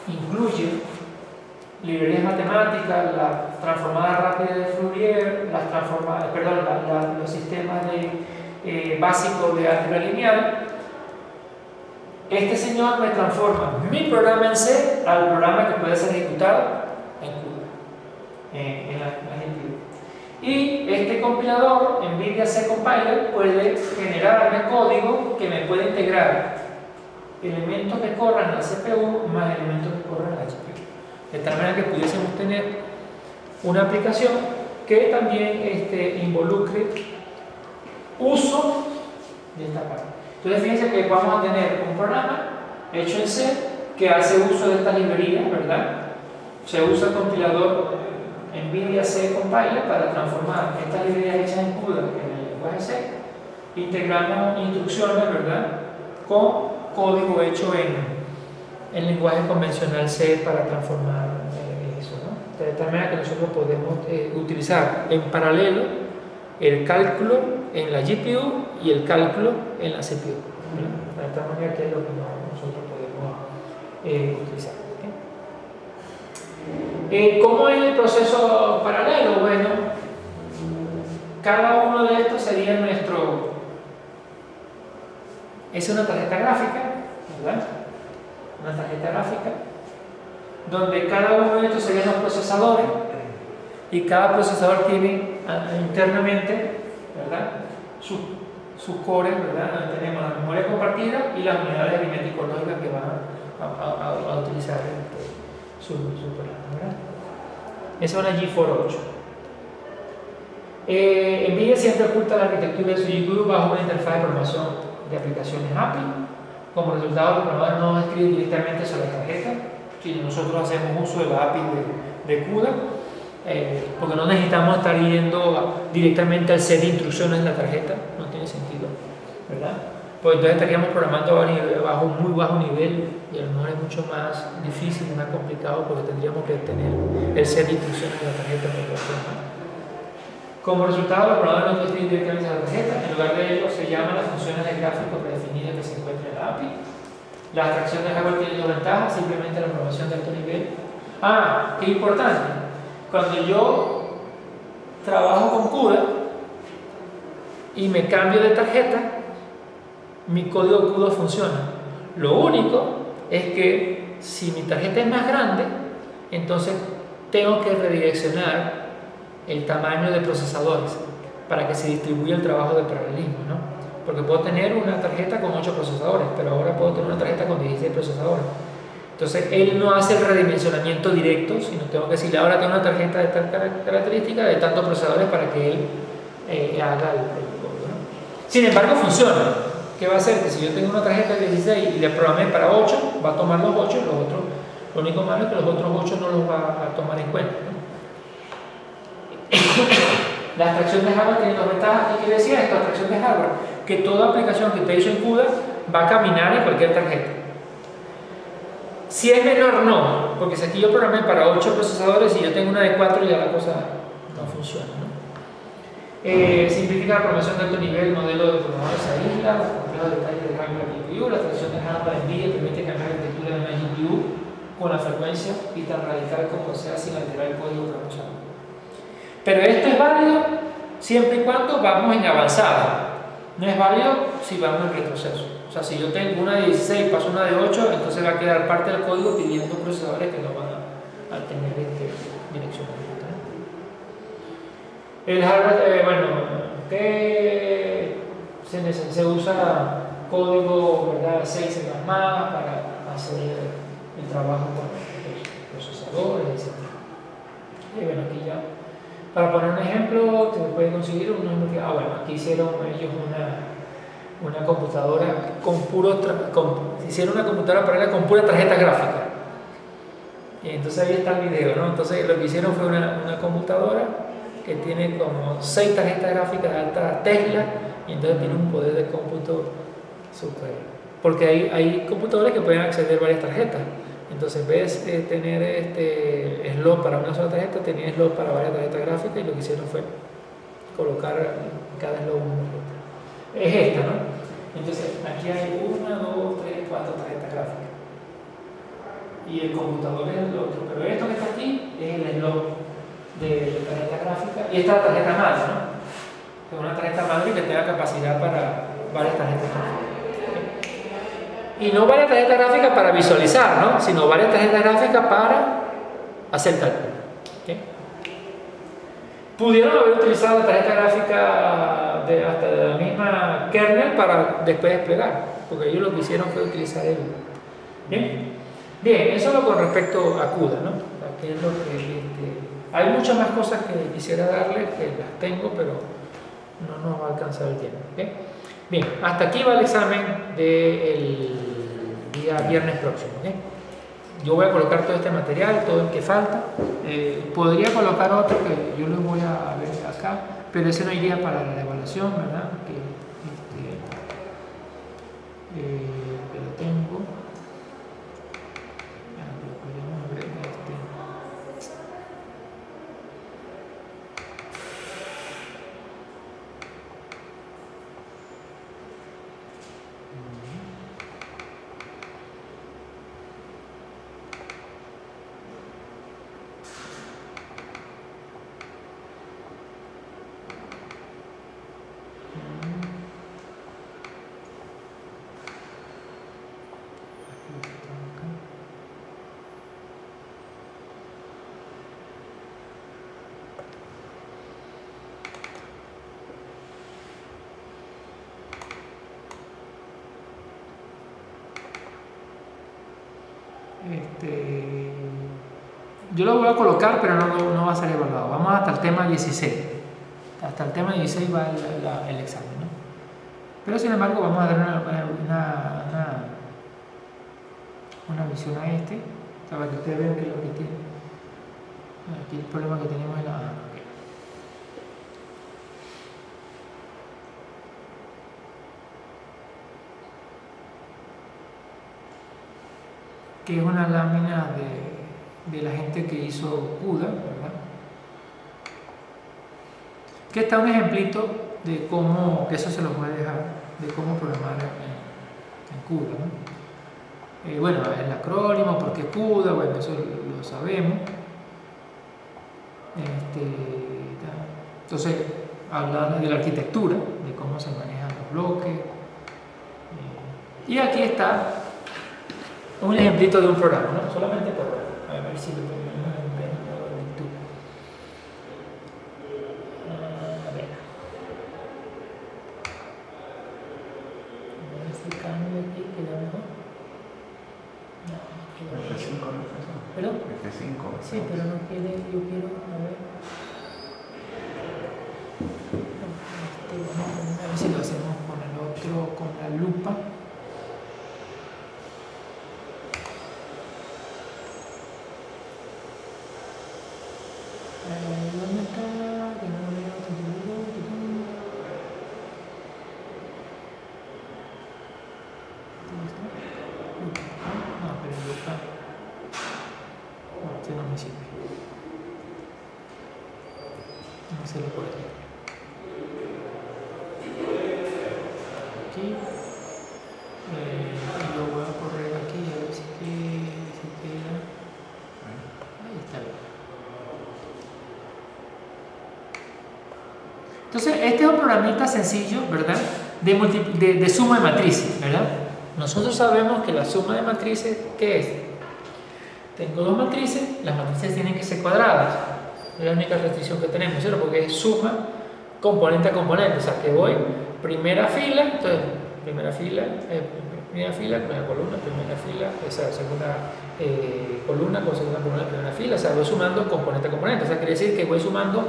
incluye librerías matemáticas, la transformada rápida de Fourier, los sistemas básicos de álgebra lineal. Este señor me transforma mi programa en C al programa que puede ser ejecutado en CUDA, en la GPU. Y este compilador, NVIDIA C Compiler, puede generarme código que me puede integrar elementos que corran en la CPU más elementos que corran en la GPU. De tal manera que pudiésemos tener una aplicación que también involucre uso de esta parte. Entonces fíjense que vamos a tener un programa hecho en C que hace uso de esta librería, ¿verdad? Se usa el compilador NVIDIA C Compiler para transformar estas librerías hechas en CUDA en el lenguaje C. Integramos instrucciones, ¿verdad?, con código hecho en lenguaje convencional C para transformar eso, ¿no? De tal manera que nosotros podemos utilizar en paralelo el cálculo en la GPU y el cálculo en la CPU, ¿verdad? De tal manera que es lo que nosotros podemos utilizar. ¿Cómo es el proceso paralelo? Bueno, cada uno de estos sería nuestro... Es una tarjeta gráfica, ¿verdad? Una tarjeta gráfica, donde cada uno de estos serían los procesadores, y cada procesador tiene internamente, ¿verdad?, sus cores, ¿verdad?, donde tenemos la memoria compartida y las unidades aritmético-lógicas que van a utilizar su programa, ¿verdad? Esa es una GeForce 8. NVIDIA siempre oculta la arquitectura de su GPU bajo una interfaz de programación de aplicaciones API. Como resultado, los programadores no escriben directamente sobre la tarjeta, sino nosotros hacemos uso de la API de CUDA, porque no necesitamos estar yendo directamente al set de instrucciones de la tarjeta, no tiene sentido, ¿verdad? Pues entonces estaríamos programando bajo muy bajo nivel y a lo mejor es mucho más difícil y más complicado porque tendríamos que tener el set de instrucciones de la tarjeta para poder programar. Como resultado, los programadores no escriben directamente a la tarjeta, en lugar de ello se llaman las funciones de gráfico predefinidas que se encuentran en la API. La abstracción de hardware tiene dos ventajas, simplemente la programación de alto nivel. Qué importante, cuando yo trabajo con CUDA y me cambio de tarjeta, mi código CUDA funciona. Lo único es que si mi tarjeta es más grande, entonces tengo que redireccionar el tamaño de procesadores para que se distribuya el trabajo de paralelismo, ¿no? Porque puedo tener una tarjeta con 8 procesadores, pero ahora puedo tener una tarjeta con 16 procesadores. Entonces él no hace el redimensionamiento directo, sino tengo que decirle, ahora tengo una tarjeta de tal característica, de tantos procesadores, para que él haga el código, ¿no? Sin embargo, funciona. ¿Qué va a hacer? Que si yo tengo una tarjeta de 16 y le programé para 8, va a tomar los 8, los otros, lo único malo es que los otros 8 no los va a tomar en cuenta, ¿no? La abstracción de hardware tiene dos ventajas. ¿Y qué decía esto? Abstracción de hardware, que toda aplicación que usted hizo en CUDA va a caminar en cualquier tarjeta. Si es menor, no, porque si aquí yo programé para 8 procesadores y yo tengo una de 4, ya la cosa no funciona, ¿no? Simplifica la programación de alto nivel, modelo de programadores se aísla, los complejos detalles del hardware de GPU. La abstracción de hardware de NVIDIA permite cambiar la arquitectura de una GPU con la frecuencia y tan radical como sea sin alterar el código promocional. Pero esto es válido siempre y cuando vamos en avanzada. No es válido si vamos en retroceso. O sea, si yo tengo una de 16 y paso una de 8, entonces va a quedar parte del código pidiendo procesadores que no van a tener direccionamiento. El hardware, que se usa código, ¿verdad?, 6 C++ para hacer el trabajo con los procesadores, etc. Y bueno, aquí ya, para poner un ejemplo, se puede conseguir un ejemplo que, aquí hicieron ellos una computadora con hicieron una computadora paralela con pura tarjeta gráfica. Y entonces ahí está el video, ¿no? Entonces lo que hicieron fue una computadora que tiene como 6 tarjetas gráficas de alta Tesla, y entonces tiene un poder de cómputo súper. Porque hay computadores que pueden acceder a varias tarjetas. Entonces, en vez de tener slot para una sola tarjeta, tenía slot para varias tarjetas gráficas, y lo que hicieron fue colocar cada slot una tarjeta. Es esta, ¿no? Entonces, aquí hay 1, 2, 3, 4 tarjetas gráficas. Y el computador es el otro. Pero esto que está aquí es el slot de tarjeta gráfica, y esta es la tarjeta madre, ¿no? Es una tarjeta madre que tenga capacidad para varias tarjetas gráficas. Y no varias tarjetas gráficas para visualizar, ¿no?, sino varias tarjetas gráficas para hacer cálculo. ¿Okay? Pudieron haber utilizado la tarjeta gráfica hasta de la misma kernel para después desplegar, porque ellos lo que hicieron fue utilizar el. Bien, eso es lo con respecto a CUDA, ¿no? Aquí es lo que, hay muchas más cosas que quisiera darles, que las tengo, pero no nos va a alcanzar el tiempo. ¿Okay? Bien, hasta aquí va el examen del día viernes próximo. ¿Okay? Yo voy a colocar todo este material, todo el que falta. Podría colocar otro que yo lo voy a ver acá, pero ese no iría para la evaluación, ¿verdad? Que lo tengo. Lo podemos ver yo lo voy a colocar, pero no va a ser evaluado. Vamos hasta el tema 16. Hasta el tema 16 va el examen, ¿no? Pero sin embargo vamos a dar una visión a este, para que ustedes vean qué es lo que tiene. Aquí el problema que tenemos es la... que es una lámina de la gente que hizo CUDA, ¿verdad? Que está un ejemplito de cómo, que eso se los voy a dejar, de cómo programar en CUDA, ¿no? Bueno, el acrónimo, ¿por qué CUDA? Bueno, eso lo sabemos. Entonces, habla de la arquitectura, de cómo se manejan los bloques. Y aquí está un ejemplito de un programa, ¿no? Solamente por a ver si lo ponemos en lectura. A ver. Este cambio aquí queda mejor. No, F5, ¿no? ¿Perdón? F5. Sí, pero no quiere, yo quiero, a ver. Vamos a ver si lo hacemos con el otro, con la lupa. ¿Dónde está? Que no lo veo. No, pero el lupa. No, este no me sirve. No se lo puedo hacer. Aquí. Y lo voy a correr aquí a ver si queda. Ahí está bien. Entonces, este es un programita sencillo, ¿verdad? De suma de matrices, ¿verdad? Nosotros sabemos que la suma de matrices, ¿qué es? Tengo dos matrices, las matrices tienen que ser cuadradas. Es la única restricción que tenemos, ¿cierto? Porque es suma componente a componente. O sea, que voy primera fila, entonces, primera fila, primera columna, primera fila, esa segunda columna con segunda columna, primera fila. O sea, voy sumando componente a componente. O sea, quiere decir que voy sumando.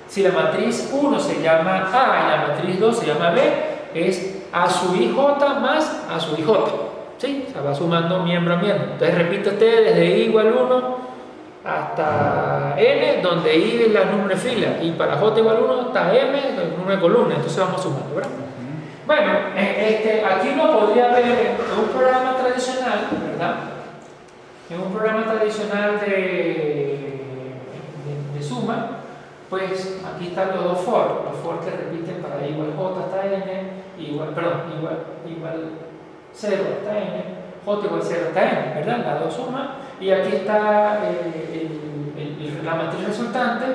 Si la matriz 1 se llama A y la matriz 2 se llama B, es A sub IJ más A sub IJ. ¿Sí? O sea, va sumando miembro a miembro. Entonces repite usted desde I igual 1 hasta N, donde I es la número de fila, y para J igual 1 hasta M, el número de columna. Entonces vamos sumando, ¿verdad? Bueno, aquí uno podría ver en un programa tradicional, ¿verdad? En un programa tradicional de suma. Pues aquí están los dos for que repiten para I igual J hasta N, igual 0 hasta N, J igual 0 hasta N, ¿verdad? Las dos sumas. Y aquí está la matriz resultante,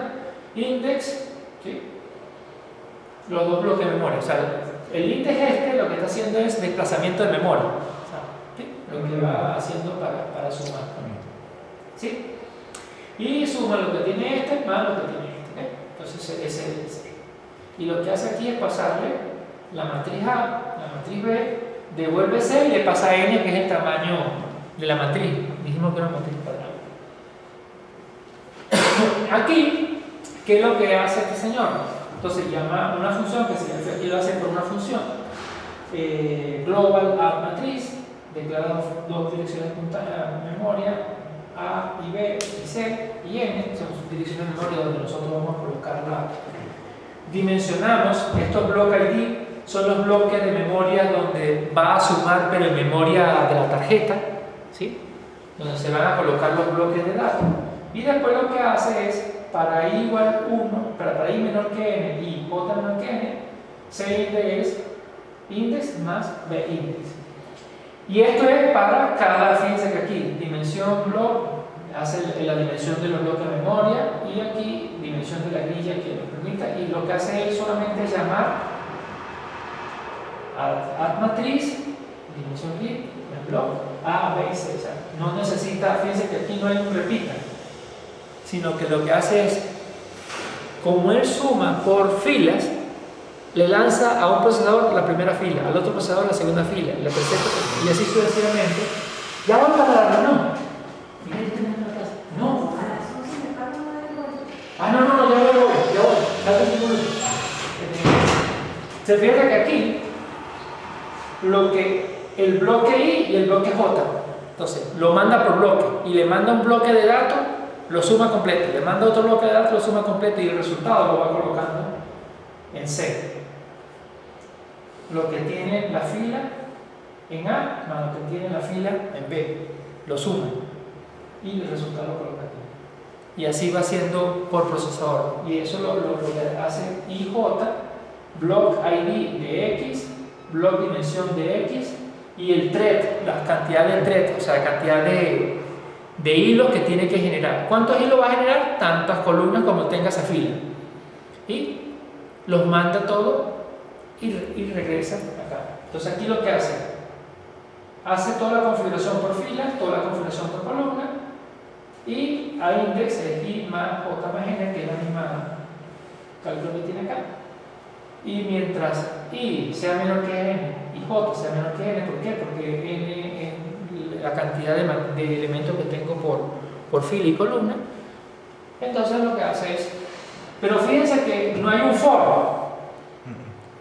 index, ¿sí? Los dos bloques de memoria. O sea, el index lo que está haciendo es desplazamiento de memoria. O sea, ¿sí? Lo que va haciendo para sumar. ¿Sí? Y suma lo que tiene este más lo que tiene este. Entonces ese es. Y lo que hace aquí es pasarle la matriz A, la matriz B, devuelve C y le pasa N, que es el tamaño de la matriz. Dijimos que era una matriz cuadrada. Aquí, ¿qué es lo que hace este señor? Entonces llama una función que aquí lo hace por una función. global add matriz, declara dos direcciones de memoria, A y B y C y N, son direcciones de memoria donde nosotros vamos a colocarla. Dimensionamos, estos block ID son los bloques de memoria donde va a sumar, pero en memoria de la tarjeta, ¿sí? Donde se van a colocar los bloques de datos. Y después lo que hace es, para i igual 1, para i menor que n y j menor que n, c index index más b index. Y esto es para cada, fíjense que aquí, dimensión block, hace la dimensión de los bloques de memoria, y aquí, dimensión de la grilla que nos permita, y lo que hace él solamente es llamar add matriz, dimensión grid, el block, A, B y C. O sea, no necesita, fíjense que aquí no hay un repita, sino que lo que hace es, como él suma por filas, le lanza a un procesador la primera fila, al otro procesador la segunda fila, la tercera, y así sucesivamente. Ya van para la reunión. No. Ah, no, ya voy. Date un minuto. Se fija que aquí, el bloque I y el bloque J, entonces lo manda por bloque y le manda un bloque de datos, lo suma completo, le manda otro bloque de datos, lo suma completo y el resultado lo va colocando en C. Lo que tiene la fila en A más lo que tiene la fila en B, lo suma y el resultado lo coloca aquí. Y así va siendo por procesador. Y eso lo que hace IJ, block ID de X, block dimensión de X, y el thread, la cantidad de thread, o sea, la cantidad de hilos que tiene que generar. ¿Cuántos hilos va a generar? Tantas columnas como tenga esa fila. Y los manda todo y regresa acá. Entonces aquí lo que hace toda la configuración por filas, toda la configuración por columna, y a index es i más j más n, que es la misma cálculo que tiene acá. Y mientras i sea menor que n y j sea menor que n, ¿por qué? Porque n es la cantidad de elementos que tengo por fila y columna. Entonces lo que hace es, pero fíjense que no hay un for,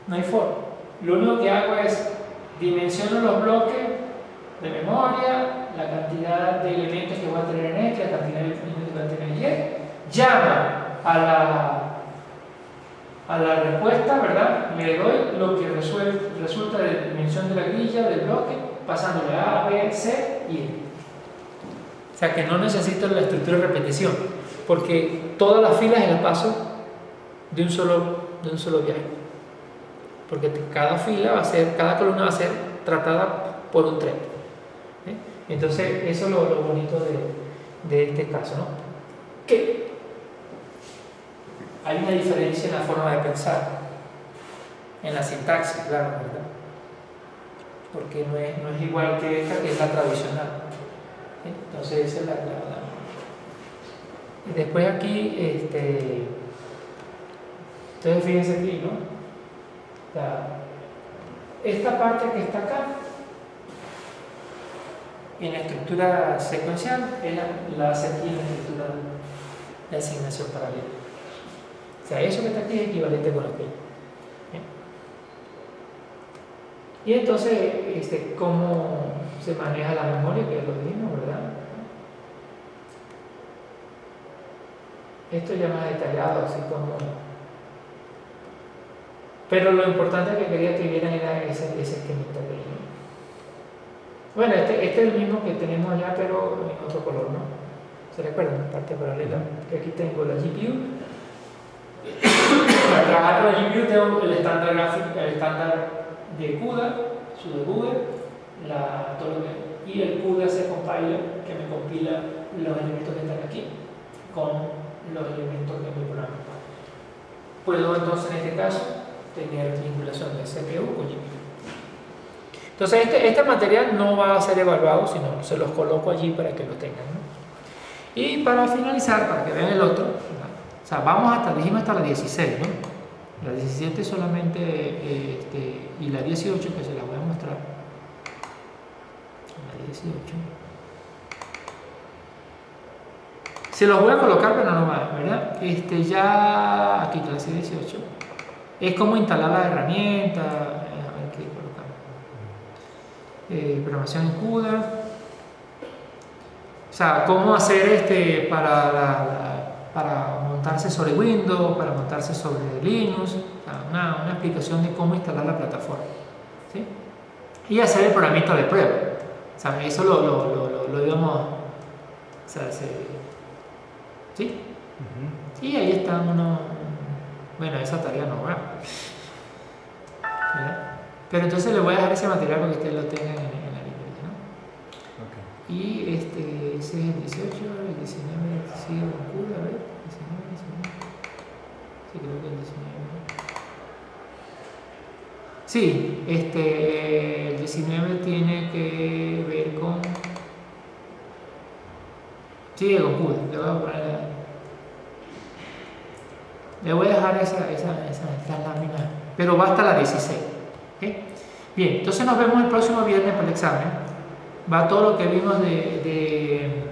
no hay for. Lo único que hago es dimensiono los bloques de memoria, la cantidad de elementos que voy a tener en X, la cantidad de elementos que voy a tener en Y, llama a la respuesta, ¿verdad? Le doy lo que resulta de la dimensión de la grilla del bloque, pasándole A, B, C y E. O sea que no necesito la estructura de repetición, porque todas las filas las paso de un solo viaje. Porque cada columna va a ser tratada por un thread. Entonces, eso es lo bonito de este caso, ¿no? Que hay una diferencia en la forma de pensar, en la sintaxis, claro, ¿verdad? Porque no es igual que esta, que es la tradicional. Entonces, esa es la y después aquí, entonces fíjense aquí, ¿no? Esta parte que está acá, en la estructura secuencial, la hace aquí en la estructura de asignación paralela. O sea, eso que está aquí es equivalente con aquello. Y entonces, ¿cómo se maneja la memoria? Que lo dijimos, ¿verdad? Esto ya más detallado, así como... Pero lo importante que quería que vieran era ese esquemita de ahí, ¿no? Bueno, este es el mismo que tenemos allá, pero en otro color, ¿no? ¿Se recuerdan? La parte paralela. Que aquí tengo la GPU. Para trabajar con la GPU tengo el estándar gráfico, el estándar de CUDA, su debugger, y el CUDA se compiler, que me compila los elementos que están aquí con los elementos de mi programa. Puedo entonces en este caso tener vinculación de CPU con GPU. Entonces este material no va a ser evaluado, sino se los coloco allí para que lo tengan, ¿no? Y para finalizar, para que vean el otro, ¿no? O sea, dijimos hasta la 16, ¿no? La 17 solamente, y la 18, que se la voy a mostrar. La 18. Se los voy a colocar, pero no va, ¿verdad? Ya, aquí clase 18. Es como instalar la herramienta, a ver qué colocamos. programación en CUDA. O sea, cómo hacer para montarse sobre Windows, para montarse sobre Linux, o sea, una explicación de cómo instalar la plataforma, ¿sí? Y hacer el programita de prueba. O sea, eso lo íbamos, o sea, ¿sí? Y ahí están unos, bueno, esa tarea no va. Pero entonces le voy a dejar ese material para que ustedes lo tengan en la librería, ¿no? Okay. Y ese es el 18, el 19 sigue con CUDA, a ver, 19. Sí, creo que el 19. Sí, el 19 tiene que ver con... Sigue con CUDA, le voy a dejar esas láminas, pero va hasta la 16. ¿Okay? Bien, entonces nos vemos el próximo viernes para el examen. Va todo lo que vimos de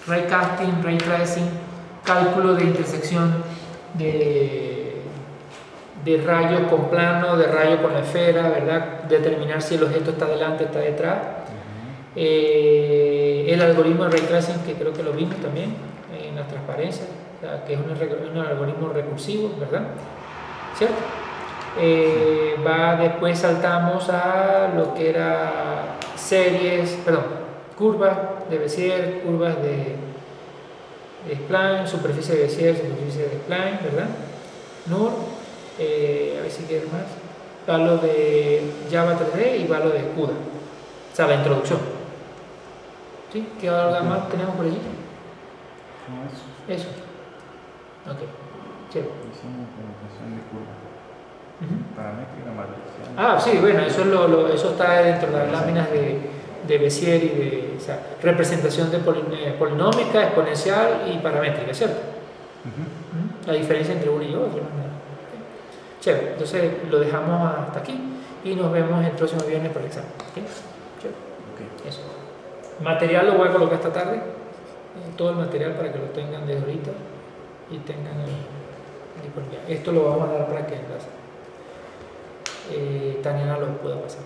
raycasting, ray tracing, cálculo de intersección de rayo con plano, de rayo con la esfera, ¿verdad? Determinar si el objeto está delante o está detrás. El algoritmo de ray tracing, que creo que lo vimos también en la transparencia, o sea, que es un algoritmo recursivo, ¿verdad? ¿Cierto? Después saltamos a lo que era curvas de Bézier, curvas de spline, superficie de Bézier, superficie de spline, ¿verdad? NUR, a ver si quieren más, valor de Java 3D y valor de CUDA, o sea, la introducción. ¿Sí? ¿Qué algo más tenemos por allí? No, eso. Ok, chévere. Hicimos implementación de curva. Paramétrica, matricial. Ah, sí, bueno, eso está dentro de las láminas de Bézier y de, o sea, representación de polinómica, exponencial y paramétrica, ¿cierto? La diferencia entre uno y otro. Chévere, entonces lo dejamos hasta aquí y nos vemos el próximo viernes para el examen. ¿Okay? Chévere. Eso. Material lo voy a colocar esta tarde, todo el material para que lo tengan desde ahorita y tengan disponibilidad. Esto lo vamos a dar para que Taniana lo pueda pasar.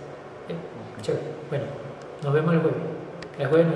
Chévere. Bueno, nos vemos el jueves. El jueves